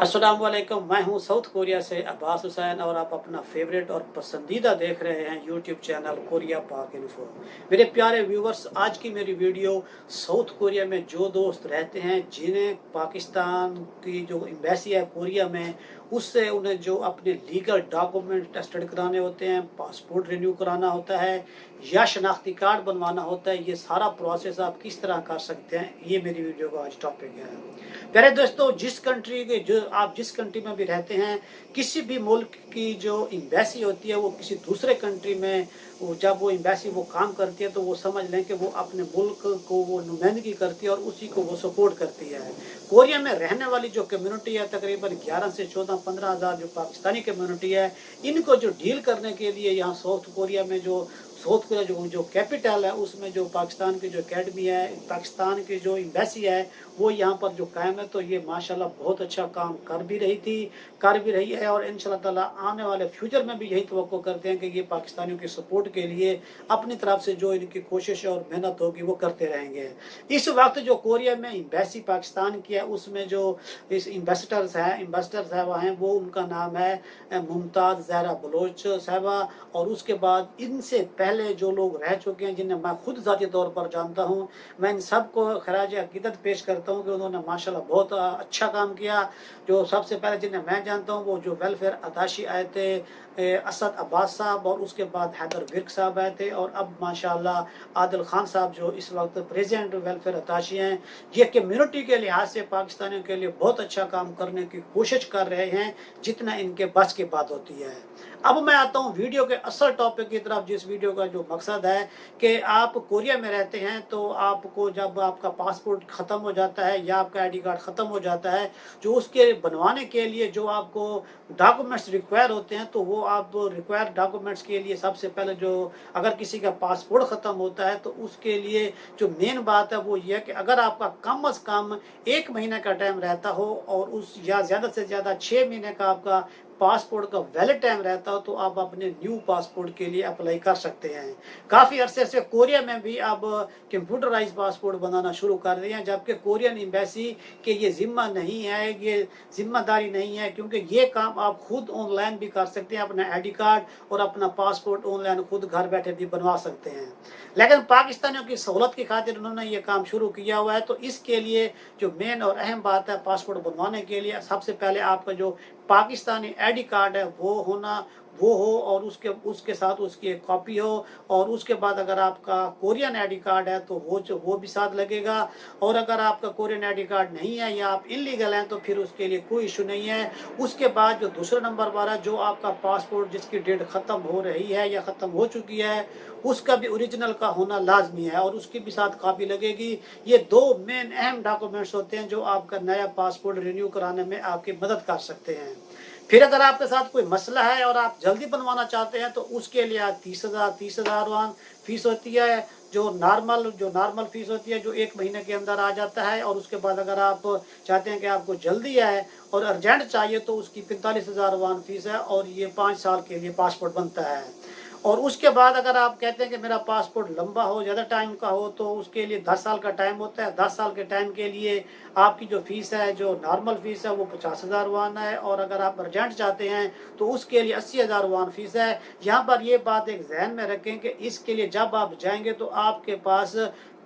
अस्सलामुअलैकुम। मैं हूं साउथ कोरिया से अब्बास हुसैन और आप अपना फेवरेट और पसंदीदा देख रहे हैं यूट्यूब चैनल कोरिया पाक इन्फो। मेरे प्यारे व्यूवर्स, आज की मेरी वीडियो साउथ कोरिया में जो दोस्त रहते हैं जिन्हें पाकिस्तान की जो एम्बेसी है कोरिया में उससे उन्हें जो अपने लीगल डॉक्यूमेंट टेस्टेड कराने होते हैं, पासपोर्ट रिन्यू कराना होता है या शनाख्ती कार्ड बनवाना होता है, ये सारा प्रोसेस आप किस तरह कर सकते हैं, ये मेरी वीडियो का आज टॉपिक है। प्यारे दोस्तों, जिस कंट्री में भी रहते हैं, किसी भी मुल्क की जो एम्बेसी होती है वो किसी दूसरे कंट्री में जब वो एम्बेसी वो काम करती है तो वो समझ लें कि वो अपने मुल्क को वो नुमाइंदगी करती है और उसी को वो सपोर्ट करती है। कोरिया में रहने वाली जो कम्युनिटी है तकरीबन 11 से 14-15 हज़ार जो पाकिस्तानी कम्युनिटी है, इनको जो डील करने के लिए यहाँ साउथ कोरिया जो कैपिटल है उसमें जो पाकिस्तान की जो एकेडमी है, पाकिस्तान की जो एम्बेसी है वो यहाँ पर जो कायम है, तो ये माशाल्लाह बहुत अच्छा काम कर भी रही है और इंशाल्लाह ताला आने वाले फ्यूचर में भी यही तवक्को करते हैं कि ये पाकिस्तानियों के सपोर्ट के लिए अपनी तरफ से जो इनकी कोशिश और मेहनत होगी वो करते रहेंगे। इस वक्त जो कोरिया में एम्बेसी पाकिस्तान की है उसमें जो इस एम्बेसडर्स साहबा हैं वो उनका नाम है मुमताज़ ज़हरा बलोच साहबा, और उसके बाद इनसे पहले जो लोग रह चुके हैं जिन्हें मैं खुद ज़ाती तौर पर जानता हूँ, मैं इन सबको खराज अकीदत पेश करता हूँ कि उन्होंने माशाल्लाह बहुत अच्छा काम किया। जो सबसे पहले जिन्हें मैं जानता हूँ वो जो वेलफेयर अताशी आए थे असद अब्बास साहब, और उसके बाद हैदर विर्क साहब आए थे, और अब माशाल्लाह आदिल खान साहब जो इस वक्त प्रेसिडेंट वेलफेयर अताशी हैं, ये कम्युनिटी के लिहाज से पाकिस्तानियों के लिए बहुत अच्छा काम करने की कोशिश कर रहे हैं जितना इनके बस की बात होती है। अब मैं आता हूँ वीडियो के असल टॉपिक की तरफ, जिस वीडियो का जो मकसद है कि आप कोरिया में रहते हैं तो आपको जब आपका पासपोर्ट ख़त्म हो जाता है या आपका आईडी कार्ड ख़त्म हो जाता है, जो उसके बनवाने के लिए जो आपको डॉक्यूमेंट्स रिक्वायर होते हैं, तो वो आप रिक्वायर डॉक्यूमेंट्स के लिए सबसे पहले जो अगर किसी का पासपोर्ट ख़त्म होता है तो उसके लिए जो मेन बात है वो ये है कि अगर आपका कम अज़ कम 1 महीने का टाइम रहता हो और उस या ज़्यादा से ज़्यादा 6 महीने का आपका पासपोर्ट का वैलिड टाइम रहता हो तो आप अपने न्यू पासपोर्ट के लिए अप्लाई कर सकते हैं। काफ़ी अरसे से कोरिया में भी अब कंप्यूटराइज पासपोर्ट बनाना शुरू कर दिए हैं, जबकि कोरियन एम्बेसी के ये ज़िम्मा नहीं है, ये जिम्मेदारी नहीं है, क्योंकि ये काम आप खुद ऑनलाइन भी कर सकते हैं। अपना आईडी कार्ड और अपना पासपोर्ट ऑनलाइन खुद घर बैठे भी बनवा सकते हैं। लेकिन पाकिस्तानियों की सहूलत की खातिर उन्होंने ये काम शुरू किया हुआ है, तो इसके लिए जो मेन और अहम बात है पासपोर्ट बनवाने के लिए, सबसे पहले आपका जो पाकिस्तानी आईडी कार्ड है वो हो और उसके साथ उसकी एक कॉपी हो, और उसके बाद अगर आपका कोरियन आईडी कार्ड है तो वो भी साथ लगेगा, और अगर आपका कोरियन आईडी कार्ड नहीं है या आप इलीगल हैं तो फिर उसके लिए कोई इशू नहीं है। उसके बाद जो दूसरा नंबर पर है, जो आपका पासपोर्ट जिसकी डेट ख़त्म हो रही है या ख़त्म हो चुकी है, उसका भी ओरिजिनल का होना लाजमी है और उसकी भी साथ कॉपी लगेगी। ये 2 मेन अहम डॉक्यूमेंट्स होते हैं जो आपका नया पासपोर्ट रिन्यू कराने में आपकी मदद कर सकते हैं। फिर अगर आपके साथ कोई मसला है और आप जल्दी बनवाना चाहते हैं तो उसके लिए 30,000 वॉन फीस होती है, जो नॉर्मल फीस होती है, जो 1 महीने के अंदर आ जाता है। और उसके बाद अगर आप चाहते हैं कि आपको जल्दी है और अर्जेंट चाहिए तो उसकी 45,000 वॉन फीस है, और ये 5 साल के लिए पासपोर्ट बनता है। और उसके बाद अगर आप कहते हैं कि मेरा पासपोर्ट लंबा हो, ज़्यादा टाइम का हो, तो उसके लिए 10 साल का टाइम होता है। 10 साल के टाइम के लिए आपकी जो फ़ीस है, जो नॉर्मल फ़ीस है वो 50,000 वॉन है, और अगर आप अर्जेंट चाहते हैं तो उसके लिए 80,000 वॉन फ़ीस है। यहाँ पर ये बात एक जहन में रखें कि इसके लिए जब आप जाएंगे तो आपके पास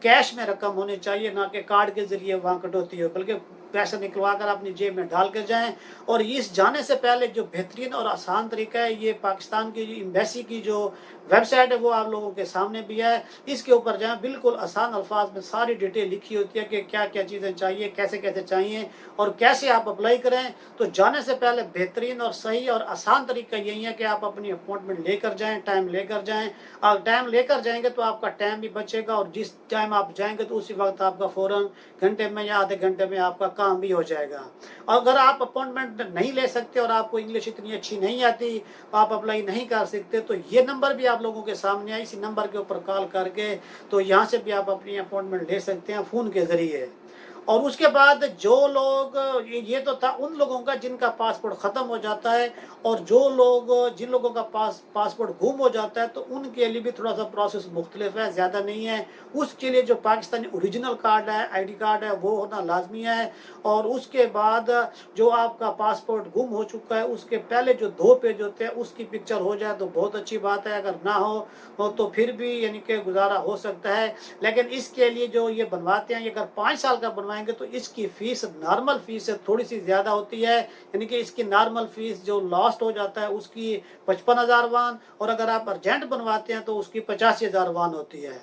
कैश में रकम होनी चाहिए, ना कि कार्ड के ज़रिए वहाँ कटौती हो, बल्कि पैसे निकलवा कर अपनी जेब में डाल कर जाएँ। और इस जाने से पहले जो बेहतरीन और आसान तरीका है, ये पाकिस्तान की एम्बेसी की जो वेबसाइट है वो आप लोगों के सामने भी है, इसके ऊपर जाएँ। बिल्कुल आसान अल्फाज में सारी डिटेल लिखी होती है कि क्या क्या चीज़ें चाहिए, कैसे कैसे चाहिए और कैसे आप अप्लाई करें। तो जाने से पहले बेहतरीन और सही और आसान तरीका यही है कि आप अपनी अपॉइंटमेंट लेकर जाएँ, टाइम लेकर जाएँ। और टाइम लेकर जाएंगे तो आपका टाइम भी बचेगा, और जिस टाइम आप जाएंगे तो उसी वक्त आपका फ़ौरन घंटे में या आधे घंटे में आपका काम भी हो जाएगा। अगर आप अपॉइंटमेंट नहीं ले सकते और आपको इंग्लिश इतनी अच्छी नहीं आती, आप अप्लाई नहीं कर सकते, तो ये नंबर भी आप लोगों के सामने है। इसी नंबर के ऊपर कॉल करके तो यहाँ से भी आप अपनी अपॉइंटमेंट ले सकते हैं फ़ोन के ज़रिए। और उसके बाद जो लोग, ये तो था उन लोगों का जिनका पासपोर्ट ख़त्म हो जाता है, और जो लोग, जिन लोगों का पासपोर्ट गुम हो जाता है तो उनके लिए भी थोड़ा सा प्रोसेस मुख्तलिफ है, ज़्यादा नहीं है। उसके लिए जो पाकिस्तानी ओरिजिनल कार्ड है, आईडी कार्ड है, वो होना लाजमी है। और उसके बाद जो आपका पासपोर्ट गुम हो चुका है उसके पहले जो 2 पेज होते हैं उसकी पिक्चर हो जाए तो बहुत अच्छी बात है, अगर ना हो तो फिर भी यानी कि गुजारा हो सकता है। लेकिन इसके लिए जो ये बनवाते हैं, ये अगर 5 साल का बनवाएंगे तो इसकी फ़ीस नॉर्मल फ़ीस से थोड़ी सी ज़्यादा होती है, यानी कि इसकी नॉर्मल फ़ीस जो लॉस्ट हो जाता है उसकी 55,000 वान, और अगर आप अर्जेंट बनवाते हैं तो उसकी 85,000 वान होती है।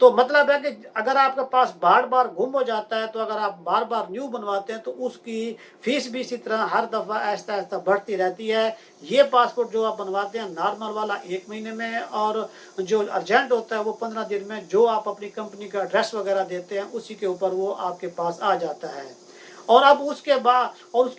तो मतलब है कि अगर आपके पास बार बार गुम हो जाता है तो अगर आप बार बार न्यू बनवाते हैं तो उसकी फ़ीस भी इसी तरह हर दफ़ा आहिस्ता आहिस्ता बढ़ती रहती है। ये पासपोर्ट जो आप बनवाते हैं नॉर्मल वाला 1 महीने में, और जो अर्जेंट होता है वो 15 दिन में, जो आप अपनी कंपनी का एड्रेस वगैरह देते हैं उसी के ऊपर वो आपके पास आ जाता है। और अब उसके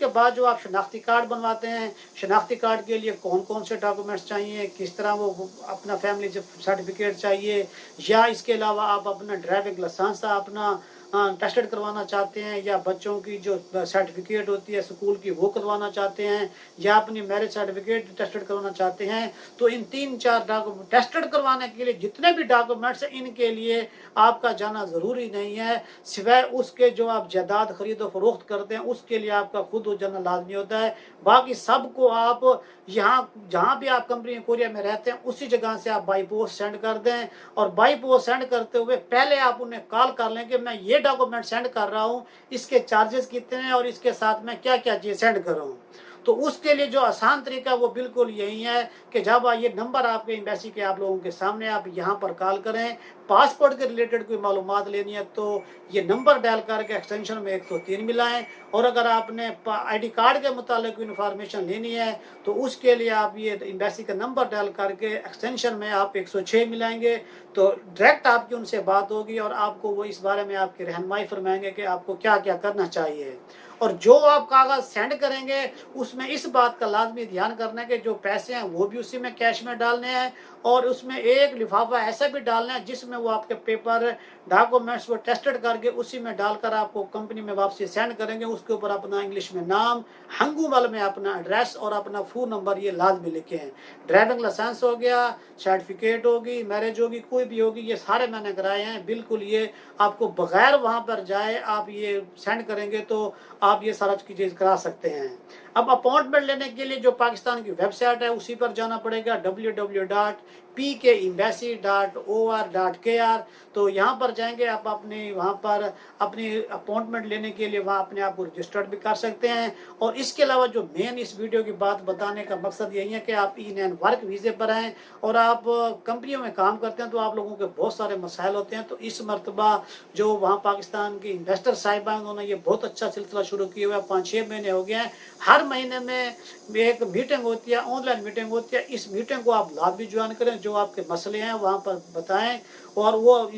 बाद जो आप शनाख्ती कार्ड बनवाते हैं, शनाख्ती कार्ड के लिए कौन कौन से डॉक्यूमेंट्स चाहिए, किस तरह वो अपना फैमिली सर्टिफिकेट चाहिए, या इसके अलावा आप अपना ड्राइविंग लाइसेंस अपना टेस्टेड करवाना चाहते हैं, या बच्चों की जो सर्टिफिकेट होती है स्कूल की वो करवाना चाहते हैं, या अपनी मैरिज सर्टिफिकेट टेस्टेड करवाना चाहते हैं, तो इन 3-4 डॉक्यूमेंट टेस्टेड करवाने के लिए जितने भी डॉक्यूमेंट्स हैं इनके लिए आपका जाना ज़रूरी नहीं है, सिवाय उसके जो आप जायदाद खरीदो फरोख्त करते हैं उसके लिए आपका खुद जाना लाजमी होता है। बाकी सबको आप यहाँ जहाँ भी आप कंपनी कोरिया में रहते हैं उसी जगह से आप बाई पोस्ट सेंड कर दें, और बाई पोस्ट सेंड करते हुए पहले आप उन्हें कॉल कर लें कि मैं ये डॉक्यूमेंट सेंड कर रहा हूँ, इसके चार्जेस कितने हैं और इसके साथ में क्या क्या चीज़ सेंड कर रहा हूँ। तो उसके लिए जो आसान तरीका वो बिल्कुल यही है कि जब ये नंबर आपके एम्बेसी के आप लोगों के सामने, आप यहाँ पर कॉल करें, पासपोर्ट के रिलेटेड कोई मालूमात लेनी है तो ये नंबर डायल करके एक्सटेंशन में 103 मिलाएं, और अगर आपने आईडी कार्ड के मुतालिक कोई इन्फॉर्मेशन लेनी है तो उसके लिए आप ये एम्बेसी का नंबर डायल करके एक्सटेंशन में आप 106 मिलाएंगे, तो डायरेक्ट आपकी उनसे बात होगी और आपको वो इस बारे में आपकी रहनुमाई फरमाएंगे कि आपको क्या क्या करना चाहिए। और जो आप कागज़ सेंड करेंगे उसमें इस बात का लाजमी ध्यान करना है कि जो पैसे हैं वो भी उसी में कैश में डालने हैं, और उसमें एक लिफाफा ऐसा भी डालना है जिसमें वो आपके पेपर डॉक्यूमेंट्स वो टेस्टेड करके उसी में डालकर आपको कंपनी में वापसी सेंड करेंगे। उसके ऊपर अपना इंग्लिश में नाम, हंगूमल में अपना एड्रेस और अपना फ़ोन नंबर ये लाजमी लिखे हैं। ड्राइविंग लाइसेंस हो गया, सर्टिफिकेट होगी, मैरिज होगी, कोई भी होगी, ये सारे मैंने कराए हैं। बिल्कुल ये आपको बगैर वहाँ पर जाए आप ये सेंड करेंगे तो आप ये सारा चीज़ करा सकते हैं। अब अपॉइंटमेंट लेने के लिए जो पाकिस्तान की वेबसाइट है उसी पर जाना पड़ेगा, www.pkembassy.or.kr। तो यहाँ पर जाएंगे आप वहाँ पर अपनी अपॉइंटमेंट लेने के लिए वहाँ अपने आप को रजिस्टर्ड भी कर सकते हैं। और इसके अलावा जो मेन इस वीडियो की बात बताने का मकसद यही है कि आप इन वर्क वीज़े पर हैं और आप कंपनियों में काम करते हैं तो आप लोगों के बहुत सारे मसाइल होते हैं। तो इस मरतबा जो वहाँ पाकिस्तान की इन्वेस्टर साहिबा उन्होंने ये बहुत अच्छा सिलसिला शुरू किया हुआ है, 5-6 महीने हो गए हैं। हर महीने में एक मीटिंग होती है, ऑनलाइन मीटिंग होती है। इस मीटिंग को आप लाभ भी ज्वाइन करें, जो आपके मसले हैं वहाँ पर बताएं, और वो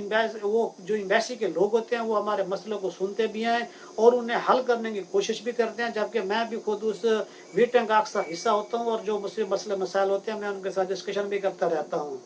जो एम्बेसी के लोग होते हैं वो हमारे मसलों को सुनते भी हैं और उन्हें हल करने की कोशिश भी करते हैं। जबकि मैं भी खुद उस मीटिंग का अक्सर हिस्सा होता हूँ और जो मसले मसाइल होते हैं मैं उनके साथ डिस्कशन भी करता रहता हूँ।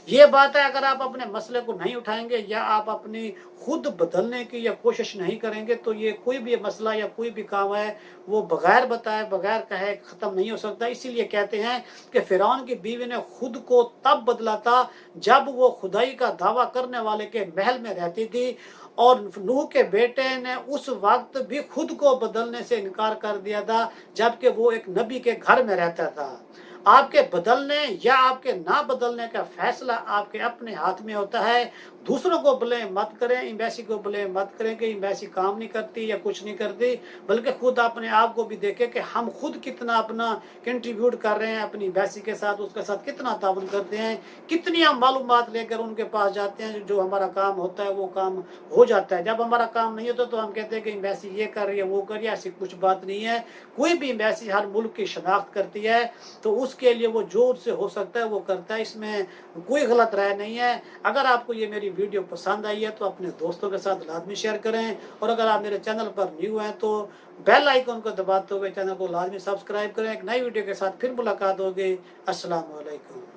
ये बात है, अगर आप अपने मसले को नहीं उठाएंगे या आप अपनी खुद बदलने की या कोशिश नहीं करेंगे तो ये कोई भी मसला या कोई भी काम है वो बगैर बताए बगैर कहे ख़त्म नहीं हो सकता। इसीलिए कहते हैं कि फ़िरौन की बीवी ने खुद को तब बदला था जब वो खुदाई का दावा करने वाले के महल में रहती थी, और नूह के बेटे ने उस वक्त भी खुद को बदलने से इनकार कर दिया था जबकि वो एक नबी के घर में रहता था। आपके बदलने या आपके ना बदलने का फैसला आपके अपने हाथ में होता है। दूसरों को ब्लेम मत करें, एम्बेसी को ब्लेम मत करें कि एम्बेसी काम नहीं करती या कुछ नहीं करती, बल्कि खुद अपने आप को भी देखें कि हम खुद कितना अपना कंट्रीब्यूट कर रहे हैं अपनी एम्बेसी के साथ, उसके साथ कितना ताउन करते हैं, कितनी हम मालूमात लेकर उनके पास जाते हैं। जो हमारा काम होता है वो काम हो जाता है। जब हमारा काम नहीं होता तो हम कहते हैं कि एम्बेसी ये कर रही है वो कर रही है, ऐसी कुछ बात नहीं है। कोई भी एम्बेसी हर मुल्क की शनाख्त करती है तो उसके लिए वो जो उससे हो सकता है वो करता है, इसमें कोई गलत राय नहीं है। अगर आपको ये मेरी वीडियो पसंद आई है तो अपने दोस्तों के साथ लाजमी शेयर करें, और अगर आप मेरे चैनल पर न्यू हैं तो बेल आइकन को दबाते हुए चैनल को लाजमी सब्सक्राइब करें। एक नई वीडियो के साथ फिर मुलाकात होगी। अस्सलाम वालेकुम।